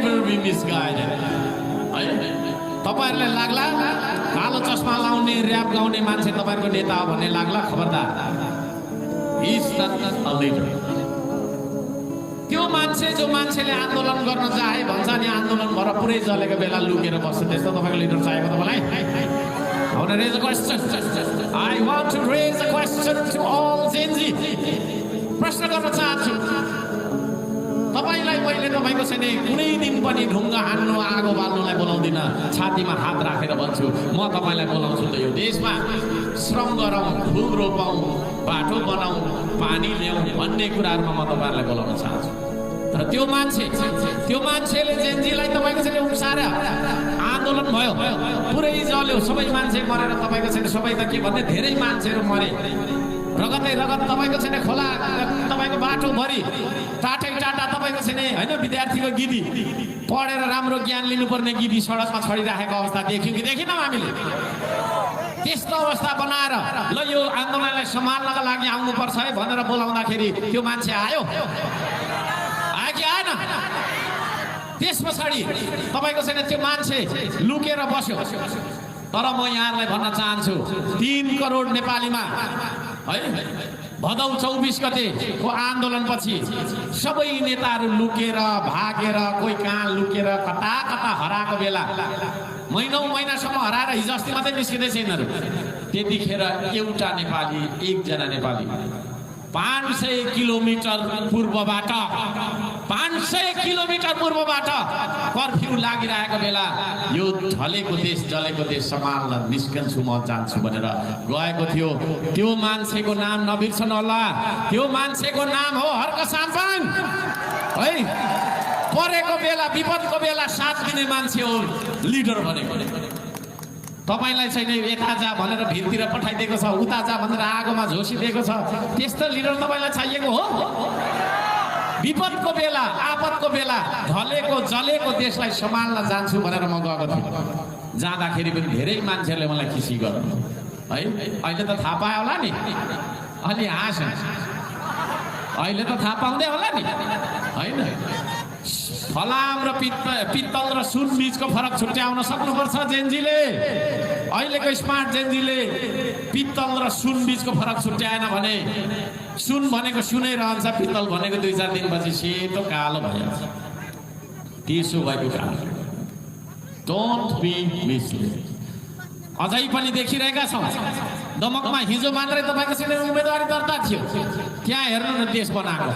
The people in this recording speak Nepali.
never be misguided. तपाईहरुले लाग्ला कालो चस्मा लाउने र्याप गाउने मान्छे तपाईहरुको नेता हो भन्ने लाग्ला खबरदार. He is not a leader. त्यो मान्छे जो मान्छेले आन्दोलन गर्न चाहे भन्छ नि आन्दोलन भएर पुरै जलेको बेला लुकेर बस्छ त्यस्तो तपाईको लिडर चाहिएको तपाईलाई. I want to raise a question. I want to raise a question to all Gen Z. प्रश्न गर्न चाहन्छु. तपाईलाई मैले तपाईको छैन कुनै दिन पनि ढुङ्गा हान्नु आगो बाल्नुलाई बोलाउँदिन. छातीमा हात राखेर भन्छु म तपाईलाई बोलाउँछु त यो देशमा श्रम गरौँ, फुल रोपौँ, बाटो बनाऊ, पानी ल्याऊ भन्ने कुराहरुमा म तपाईहरुलाई बोलाउन चाहन्छु. तर त्यो मान्छेले जेनजीलाई तपाईको छैन उक्साएर आन्दोलन भयो, पुरै जल्यो, सबै मान्छे मरेर तपाईको छैन सबै त के भन्ने धेरै मान्छेहरु मरे. रगतै रगत तपाईको छैन खोला तपाईको बाटो भरि टाटै टाटा तपाईको छैन हैन विद्यार्थीको गिदी पढेर राम्रो ज्ञान लिनुपर्ने गिदी सडकमा छडिराखेको अवस्था देख्यौं कि देखेनौं हामीले. त्यस्तो अवस्था बनाएर ल यो आन्दोलनलाई सम्हाल्नका लागि आउनुपर्छ है भनेर बोलाउँदाखेरि त्यो मान्छे आयो कि आएन? त्यसपछि तपाईको छैन त्यो मान्छे लुकेर बस्यो. तर म यहाँलाई भन्न चाहन्छु 3 करोड नेपालीमा है भदौ 24 गतेको आन्दोलनपछि सबै नेताहरू लुकेर भागेर कोही कहाँ लुकेर कता कता हराएको बेला महिनौं महिनासम्म हराएर हिजो अस्ति मात्रै निस्किँदै छ यिनीहरू. त्यतिखेर एउटा नेपाली, एकजना नेपाली 500 किलोमिटर पूर्वबाट 500 किलोमिटर पूर्वबाट कर्फ्यू लागिरहेको बेला यो ढलेको देश जलेको देश सम्हाल्न निस्कन्छु म जान्छु भनेर गएको थियो. त्यो मान्छेको नाम नबिर्सनु होला. त्यो मान्छेको नाम हो हर्क साम्पाङ है. परेको बेला विपदको बेला साथ दिने मान्छे हो लिडर भनेको. तपाईलाई चाहिँ यता जा भनेर भिरतिर पठाइदिएको छ, उता जा भनेर आगोमा झोसिदिएको छ. त्यस्तो लिडर तपाईलाई चाहिएको हो? विपदको बेला आपतको बेला ढलेको जलेको देशलाई सम्हाल्न जान्छु भनेर म गएको थिएँ. जाँदाखेरि पनि धेरै मान्छेहरूले मलाई खुसी गर्नु है. अहिले त थाहा पायो होला नि, अलि हाँस अहिले त थाहा पाउँदै होला नि हैन. फलाम र पित्तल र सुन बीचको फरक छुट्याउन सक्नुपर्छ जेनजीले. अहिलेको स्मार्ट जेनजीले पित्तल र सुन बीचको फरक छुट्याएन भने सुन भनेको सुनै रहन्छ, पित्तल भनेको 2-4 दिनपछि सेतो कालो भइहाल्छ. त्यसो भएको कालो. Don't be misled. अझै पनि देखिरहेका छौँ दमकमा हिजो मात्रै तपाईको सिने उम्मेदवारी दर्ता थियो. त्यहाँ हेर्नु न देश बनाएको